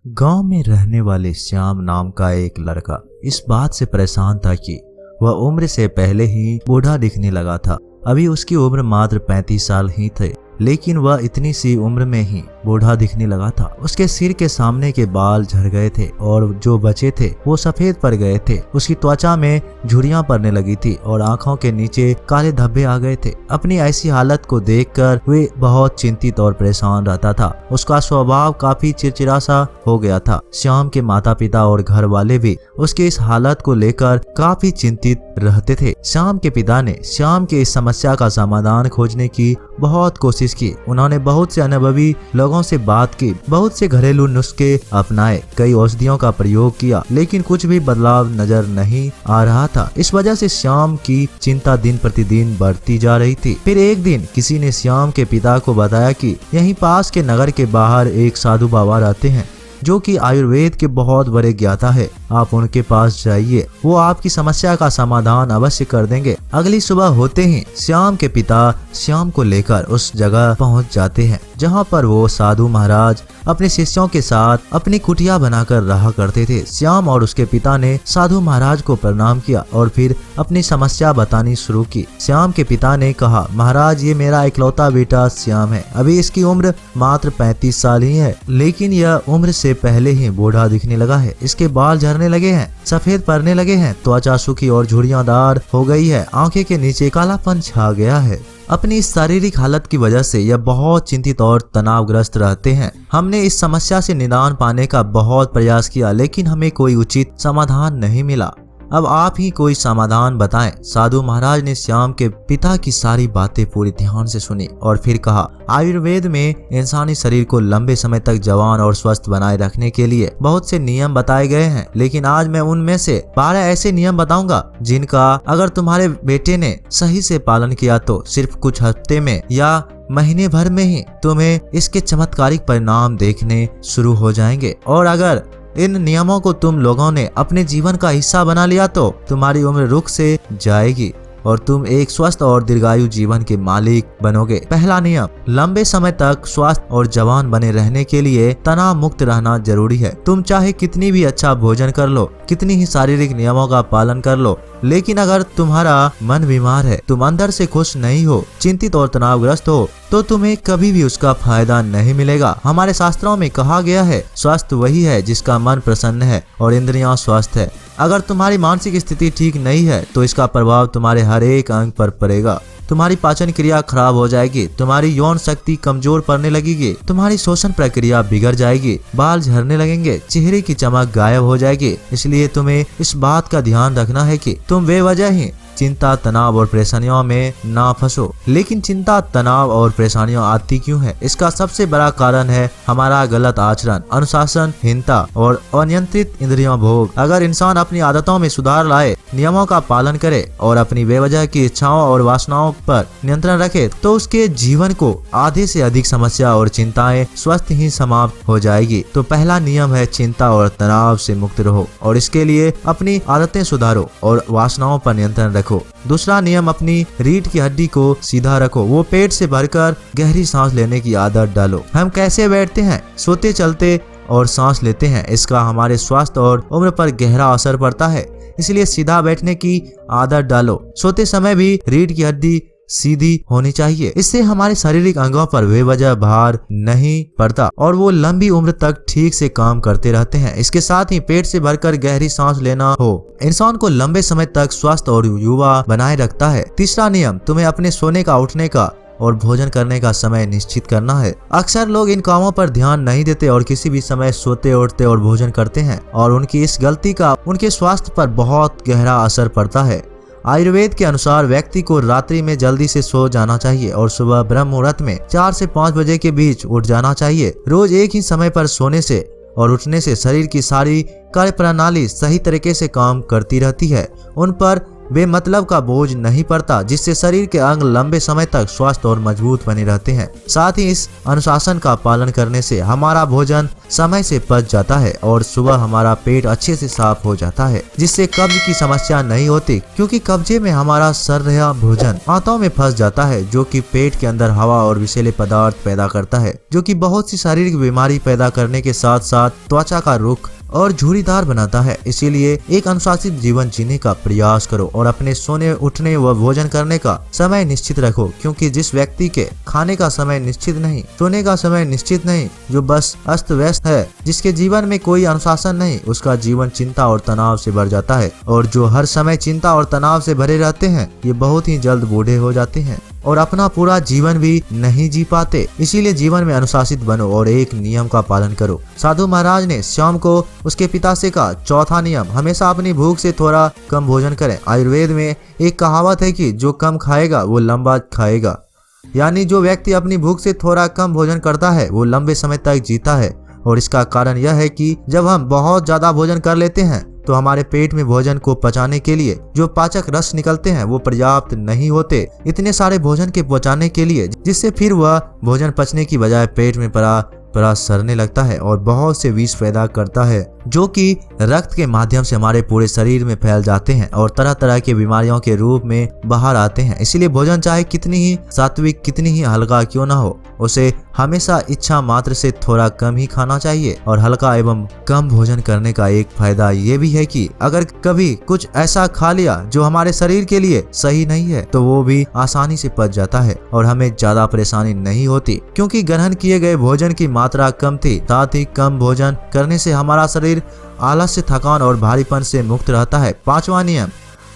गांव में रहने वाले श्याम नाम का एक लड़का इस बात से परेशान था कि वह उम्र से पहले ही बूढ़ा दिखने लगा था। अभी उसकी उम्र मात्र 35 साल ही थे, लेकिन वह इतनी सी उम्र में ही बूढ़ा दिखने लगा था। उसके सिर के सामने के बाल झड़ गए थे और जो बचे थे वो सफेद पड़ गए थे। उसकी त्वचा में झुर्रियां पड़ने लगी थी और आंखों के नीचे काले धब्बे आ गए थे। अपनी ऐसी हालत को देखकर वे बहुत चिंतित और परेशान रहता था। उसका स्वभाव काफी चिड़चिड़ा सा हो गया था। श्याम के माता पिता और घर वाले भी उसकी इस हालत को लेकर काफी चिंतित रहते थे। श्याम के पिता ने श्याम के इस समस्या का समाधान खोजने की बहुत कोशिश की। उन्होंने बहुत से अनुभवी लोगों से बात की, बहुत से घरेलू नुस्खे अपनाए, कई औषधियों का प्रयोग किया, लेकिन कुछ भी बदलाव नजर नहीं आ रहा था। इस वजह से श्याम की चिंता दिन प्रतिदिन बढ़ती जा रही थी। फिर एक दिन किसी ने श्याम के पिता को बताया कि यहीं पास के नगर के बाहर एक साधु बाबा रहते हैं जो कि आयुर्वेद के बहुत बड़े ज्ञाता है। आप उनके पास जाइए, वो आपकी समस्या का समाधान अवश्य कर देंगे। अगली सुबह होते ही श्याम के पिता श्याम को लेकर उस जगह पहुंच जाते हैं जहां पर वो साधु महाराज अपने शिष्यों के साथ अपनी कुटिया बनाकर रहा करते थे। श्याम और उसके पिता ने साधु महाराज को प्रणाम किया और फिर अपनी समस्या बतानी शुरू की। श्याम के पिता ने कहा, महाराज, ये मेरा इकलौता बेटा श्याम है। अभी इसकी उम्र मात्र 35 साल ही है, लेकिन यह उम्र से पहले ही बूढ़ा दिखने लगा है। इसके बाल झड़ने लगे हैं, सफेद पड़ने लगे हैं, त्वचा सूखी और झुर्रियाँदार हो गई है, आंखें के नीचे कालापन छा गया है। अपनी इस शारीरिक हालत की वजह से यह बहुत चिंतित और तनावग्रस्त रहते हैं। हमने इस समस्या से निदान पाने का बहुत प्रयास किया, लेकिन हमें कोई उचित समाधान नहीं मिला। अब आप ही कोई समाधान बताएं। साधु महाराज ने श्याम के पिता की सारी बातें पूरी ध्यान से सुनी और फिर कहा, आयुर्वेद में इंसानी शरीर को लंबे समय तक जवान और स्वस्थ बनाए रखने के लिए बहुत से नियम बताए गए हैं, लेकिन आज मैं उनमें से 12 ऐसे नियम बताऊंगा जिनका अगर तुम्हारे बेटे ने सही से पालन किया तो सिर्फ कुछ हफ्ते में या महीने भर में ही तुम्हें इसके चमत्कारिक परिणाम देखने शुरू हो जाएंगे। और अगर इन नियमों को तुम लोगों ने अपने जीवन का हिस्सा बना लिया तो तुम्हारी उम्र रुक से जाएगी और तुम एक स्वस्थ और दीर्घायु जीवन के मालिक बनोगे। पहला नियम, लंबे समय तक स्वस्थ और जवान बने रहने के लिए तनाव मुक्त रहना जरूरी है। तुम चाहे कितनी भी अच्छा भोजन कर लो, कितनी ही शारीरिक नियमों का पालन कर लो, लेकिन अगर तुम्हारा मन बीमार है, तुम अंदर से खुश नहीं हो, चिंतित और तनावग्रस्त हो, तो तुम्हें कभी भी उसका फायदा नहीं मिलेगा। हमारे शास्त्रों में कहा गया है, स्वस्थ वही है जिसका मन प्रसन्न है और इंद्रियां स्वस्थ है। अगर तुम्हारी मानसिक स्थिति ठीक नहीं है तो इसका प्रभाव तुम्हारे हर एक अंग पर पड़ेगा। तुम्हारी पाचन क्रिया खराब हो जाएगी, तुम्हारी यौन शक्ति कमजोर पड़ने लगेगी, तुम्हारी शोषण प्रक्रिया बिगड़ जाएगी, बाल झड़ने लगेंगे, चेहरे की चमक गायब हो जाएगी। इसलिए तुम्हें इस बात का ध्यान रखना है कि तुम बेवजह ही चिंता, तनाव और परेशानियों में ना फंसो। लेकिन चिंता, तनाव और परेशानियां आती क्यों है? इसका सबसे बड़ा कारण है हमारा गलत आचरण, अनुशासनहीनता और अनियंत्रित इंद्रियों भोग। अगर इंसान अपनी आदतों में सुधार लाए, नियमों का पालन करे और अपनी बेवजह की इच्छाओं और वासनाओं पर नियंत्रण रखे, तो उसके जीवन को आधे से अधिक समस्या और चिंताएं स्वस्थ ही समाप्त हो जाएगी। तो पहला नियम है, चिंता और तनाव से मुक्त रहो और इसके लिए अपनी आदतें सुधारो और वासनाओं पर नियंत्रण रखो। दूसरा नियम, अपनी रीढ़ की हड्डी को सीधा रखो। वो पेट से भरकर गहरी सांस लेने की आदत डालो। हम कैसे बैठते हैं, सोते चलते और सांस लेते हैं, इसका हमारे स्वास्थ्य और उम्र पर गहरा असर पड़ता है। इसलिए सीधा बैठने की आदत डालो। सोते समय भी रीढ़ की हड्डी सीधी होनी चाहिए। इससे हमारे शारीरिक अंगों पर बेवजह भार नहीं पड़ता और वो लंबी उम्र तक ठीक से काम करते रहते हैं। इसके साथ ही पेट से भरकर गहरी सांस लेना हो इंसान को लंबे समय तक स्वस्थ और युवा बनाए रखता है। तीसरा नियम, तुम्हें अपने सोने का, उठने का और भोजन करने का समय निश्चित करना है। अक्सर लोग इन कामों पर ध्यान नहीं देते और किसी भी समय सोते, उठते और भोजन करते हैं और उनकी इस गलती का उनके स्वास्थ्य पर बहुत गहरा असर पड़ता है। आयुर्वेद के अनुसार व्यक्ति को रात्रि में जल्दी से सो जाना चाहिए और सुबह ब्रह्म मुहूर्त में 4 से 5 बजे के बीच उठ जाना चाहिए। रोज एक ही समय पर सोने से और उठने से शरीर की सारी कार्य प्रणाली सही तरीके से काम करती रहती है। उन पर बेमतलब का बोझ नहीं पड़ता, जिससे शरीर के अंग लंबे समय तक स्वस्थ और मजबूत बने रहते हैं। साथ ही इस अनुशासन का पालन करने से हमारा भोजन समय से पच जाता है और सुबह हमारा पेट अच्छे से साफ हो जाता है, जिससे कब्ज की समस्या नहीं होती, क्योंकि कब्जे में हमारा सड़ रहा भोजन आंतों में फंस जाता है, जो कि पेट के अंदर हवा और विषैले पदार्थ पैदा करता है, जो कि बहुत सी शारीरिक बीमारी पैदा करने के साथ साथ त्वचा का रुख और झुर्रीदार बनाता है। इसीलिए एक अनुशासित जीवन जीने का प्रयास करो और अपने सोने, उठने व भोजन करने का समय निश्चित रखो, क्योंकि जिस व्यक्ति के खाने का समय निश्चित नहीं, सोने का समय निश्चित नहीं, जो बस अस्त व्यस्त है, जिसके जीवन में कोई अनुशासन नहीं, उसका जीवन चिंता और तनाव से भर जाता है। और जो हर समय चिंता और तनाव से भरे रहते हैं, ये बहुत ही जल्द बूढ़े हो जाते हैं और अपना पूरा जीवन भी नहीं जी पाते। इसीलिए जीवन में अनुशासित बनो और एक नियम का पालन करो। साधु महाराज ने श्याम को उसके पिता से कहा, चौथा नियम, हमेशा अपनी भूख से थोड़ा कम भोजन करें। आयुर्वेद में एक कहावत है कि जो कम खाएगा वो लंबा खाएगा, यानी जो व्यक्ति अपनी भूख से थोड़ा कम भोजन करता है वो लंबे समय तक जीता है। और इसका कारण यह है कि जब हम बहुत ज्यादा भोजन कर लेते हैं तो हमारे पेट में भोजन को पचाने के लिए जो पाचक रस निकलते हैं वो पर्याप्त नहीं होते इतने सारे भोजन के पचाने के लिए, जिससे फिर वह भोजन पचने की बजाय पेट में परा सड़ने लगता है और बहुत से विष पैदा करता है, जो कि रक्त के माध्यम से हमारे पूरे शरीर में फैल जाते हैं और तरह तरह की बीमारियों के रूप में बाहर आते हैं। इसलिए भोजन चाहे कितनी ही सात्विक, कितनी ही हल्का क्यों ना हो, उसे हमेशा इच्छा मात्र से थोड़ा कम ही खाना चाहिए। और हल्का एवं कम भोजन करने का एक फायदा ये भी है कि अगर कभी कुछ ऐसा खा लिया जो हमारे शरीर के लिए सही नहीं है तो वो भी आसानी से पच जाता है और हमें ज्यादा परेशानी नहीं होती, क्योंकि ग्रहण किए गए भोजन की मात्रा कम थी। साथ ही कम भोजन करने से हमारा शरीर आलस्य, थकान और भारीपन से मुक्त रहता है। पांचवा नियम,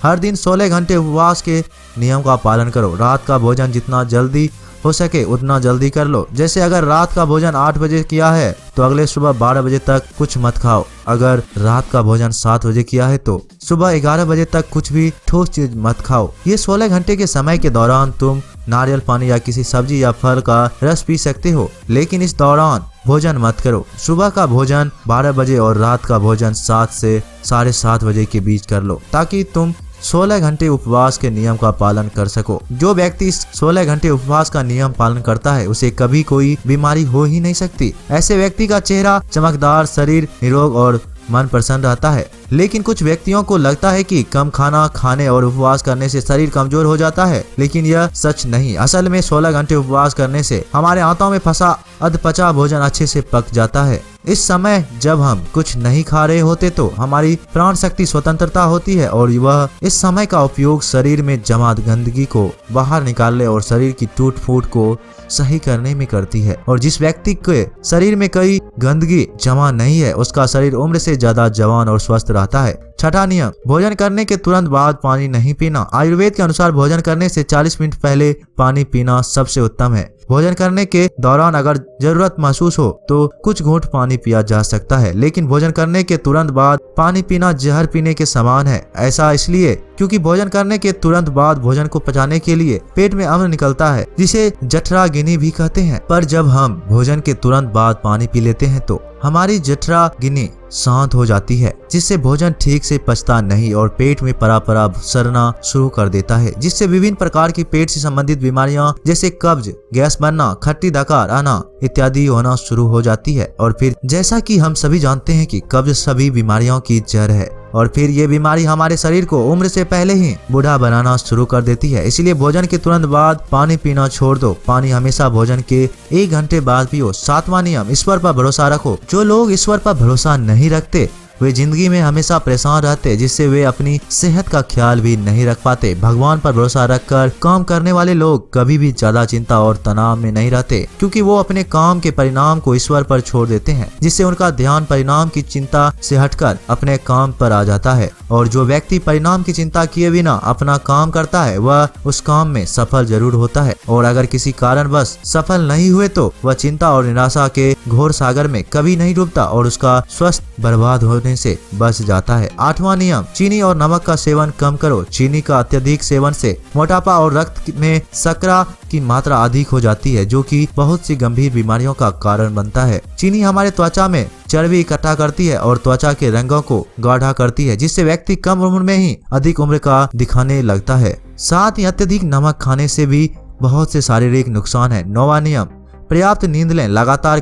हर दिन 16 घंटे उपवास के नियम का पालन करो। रात का भोजन जितना जल्दी हो सके उतना जल्दी कर लो। जैसे अगर रात का भोजन 8 बजे किया है तो अगले सुबह 12 बजे तक कुछ मत खाओ। अगर रात का भोजन 7 बजे किया है तो सुबह 11 बजे तक कुछ भी ठोस चीज मत खाओ। ये 16 घंटे के समय के दौरान तुम नारियल पानी या किसी सब्जी या फल का रस पी सकते हो, लेकिन इस दौरान भोजन मत करो। सुबह का भोजन 12 बजे और रात का भोजन 7 से 7:30 बजे के बीच कर लो, ताकि तुम 16 घंटे उपवास के नियम का पालन कर सको। जो व्यक्ति 16 घंटे उपवास का नियम पालन करता है उसे कभी कोई बीमारी हो ही नहीं सकती। ऐसे व्यक्ति का चेहरा चमकदार, शरीर निरोग और मन प्रसन्न रहता है। लेकिन कुछ व्यक्तियों को लगता है कि कम खाना खाने और उपवास करने से शरीर कमजोर हो जाता है, लेकिन यह सच नहीं। असल में 16 घंटे उपवास करने से हमारे आंतों में फंसा अधपचा भोजन अच्छे से पक जाता है। इस समय जब हम कुछ नहीं खा रहे होते तो हमारी प्राण शक्ति स्वतंत्रता होती है और वह इस समय का उपयोग शरीर में जमा गंदगी को बाहर निकालने और शरीर की टूट फूट को सही करने में करती है। और जिस व्यक्ति के शरीर में कोई गंदगी जमा नहीं है उसका शरीर उम्र से ज्यादा जवान और स्वस्थ रहता है। छठा नियम, भोजन करने के तुरंत बाद पानी नहीं पीना। आयुर्वेद के अनुसार भोजन करने से 40 मिनट पहले पानी पीना सबसे उत्तम है। भोजन करने के दौरान अगर जरूरत महसूस हो तो कुछ घूंट पानी पिया जा सकता है, लेकिन भोजन करने के तुरंत बाद पानी पीना जहर पीने के समान है। ऐसा इसलिए क्योंकि भोजन करने के तुरंत बाद भोजन को पचाने के लिए पेट में अम्ल निकलता है, जिसे जठराग्नि भी कहते हैं। पर जब हम भोजन के तुरंत बाद पानी पी लेते हैं तो हमारी जठराग्नि शांत हो जाती है, जिससे भोजन ठीक से पचता नहीं और पेट में परा सड़ना शुरू कर देता है, जिससे विभिन्न प्रकार की पेट से संबंधित बीमारियां जैसे कब्ज, गैस बनना, खट्टी डकार आना इत्यादि होना शुरू हो जाती है। और फिर जैसा कि हम सभी जानते हैं कि कब्ज सभी बीमारियों की जड़ है और फिर ये बीमारी हमारे शरीर को उम्र से पहले ही बूढ़ा बनाना शुरू कर देती है। इसलिए भोजन के तुरंत बाद पानी पीना छोड़ दो। पानी हमेशा भोजन के 1 घंटे बाद पियो। 7वां नियम, ईश्वर पर भरोसा रखो। जो लोग ईश्वर पर भरोसा नहीं रखते वे जिंदगी में हमेशा परेशान रहते, जिससे वे अपनी सेहत का ख्याल भी नहीं रख पाते। भगवान पर भरोसा रखकर काम करने वाले लोग कभी भी ज्यादा चिंता और तनाव में नहीं रहते, क्योंकि वो अपने काम के परिणाम को ईश्वर पर छोड़ देते हैं, जिससे उनका ध्यान परिणाम की चिंता से हटकर अपने काम पर आ जाता है। और जो व्यक्ति परिणाम की चिंता किए बिना अपना काम करता है वह उस काम में सफल जरूर होता है, और अगर किसी कारणवश सफल नहीं हुए तो वह चिंता और निराशा के घोर सागर में कभी नहीं डूबता और उसका स्वस्थ बर्बाद होने से बच जाता है। 8वां नियम, चीनी और नमक का सेवन कम करो। चीनी का अत्यधिक सेवन से मोटापा और रक्त में शर्करा की मात्रा अधिक हो जाती है, जो कि बहुत सी गंभीर बीमारियों का कारण बनता है। चीनी हमारे त्वचा में चर्बी इकट्ठा करती है और त्वचा के रंगों को गाढ़ा करती है, जिससे व्यक्ति कम उम्र में ही अधिक उम्र का दिखाने लगता है। साथ ही अत्यधिक नमक खाने से भी बहुत से शारीरिक नुकसान है। 9वां नियम, पर्याप्त नींद लें। लगातार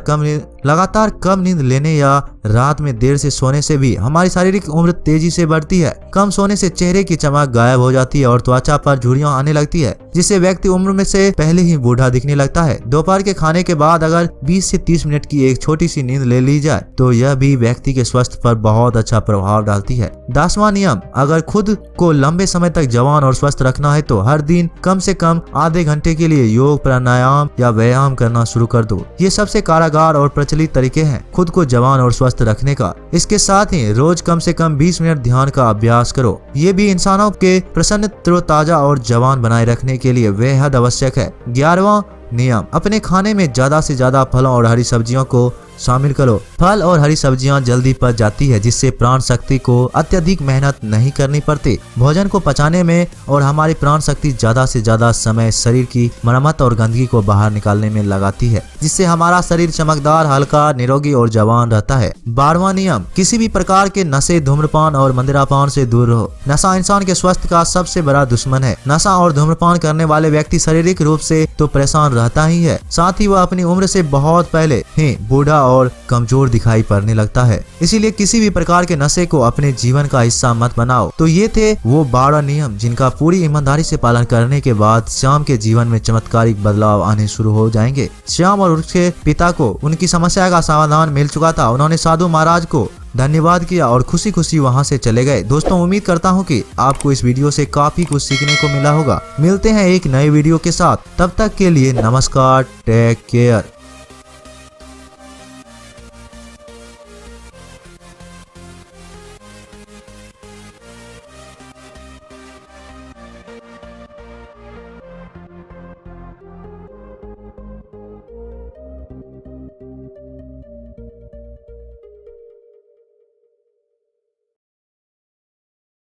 कम नींद लेने या रात में देर से सोने से भी हमारी शारीरिक उम्र तेजी से बढ़ती है। कम सोने से चेहरे की चमक गायब हो जाती है और त्वचा पर झुर्रियां आने लगती है, जिससे व्यक्ति उम्र में से पहले ही बूढ़ा दिखने लगता है। दोपहर के खाने के बाद अगर 20 से 30 मिनट की एक छोटी सी नींद ले ली जाए तो यह भी व्यक्ति के स्वास्थ्य पर बहुत अच्छा प्रभाव डालती है। 10वां नियम, अगर खुद को लंबे समय तक जवान और स्वस्थ रखना है तो हर दिन कम से कम आधे घंटे के लिए योग, प्राणायाम या व्यायाम करना शुरू कर दो। ये सबसे कारगर और प्रचलित तरीके हैं खुद को जवान और स्वस्थ रखने का। इसके साथ ही रोज कम से कम 20 मिनट ध्यान का अभ्यास करो। ये भी इंसानों के प्रसन्न, तरोताजा और जवान बनाए रखने के लिए बेहद आवश्यक है। 11वां नियम, अपने खाने में ज्यादा से ज्यादा फलों और हरी सब्जियों को शामिल करो। फल और हरी सब्जियां जल्दी पच जाती है, जिससे प्राण शक्ति को अत्यधिक मेहनत नहीं करनी पड़ती। भोजन को पचाने में और हमारी प्राण शक्ति ज्यादा से ज्यादा समय शरीर की मरम्मत और गंदगी को बाहर निकालने में लगाती है, जिससे हमारा शरीर चमकदार, हल्का, निरोगी और जवान रहता है। 12वां नियम, किसी भी प्रकार के नशे, धूम्रपान और मदिरापान से दूर रहो। नशा इंसान के स्वास्थ्य का सबसे बड़ा दुश्मन है। नशा और धूम्रपान करने वाले व्यक्ति शारीरिक रूप से तो परेशान रहता ही है, साथ ही वह अपनी उम्र से बहुत पहले ही बूढ़ा और कमजोर दिखाई पड़ने लगता है। इसीलिए किसी भी प्रकार के नशे को अपने जीवन का हिस्सा मत बनाओ। तो ये थे वो 12 नियम जिनका पूरी ईमानदारी से पालन करने के बाद श्याम के जीवन में चमत्कारिक बदलाव आने शुरू हो जाएंगे। श्याम और उसके पिता को उनकी समस्या का समाधान मिल चुका था। उन्होंने साधु महाराज को धन्यवाद किया और खुशी खुशी वहां से चले गए। दोस्तों, उम्मीद करता हूं कि आपको इस वीडियो से काफी कुछ सीखने को मिला होगा। मिलते हैं एक नए वीडियो के साथ, तब तक के लिए नमस्कार, टेक केयर।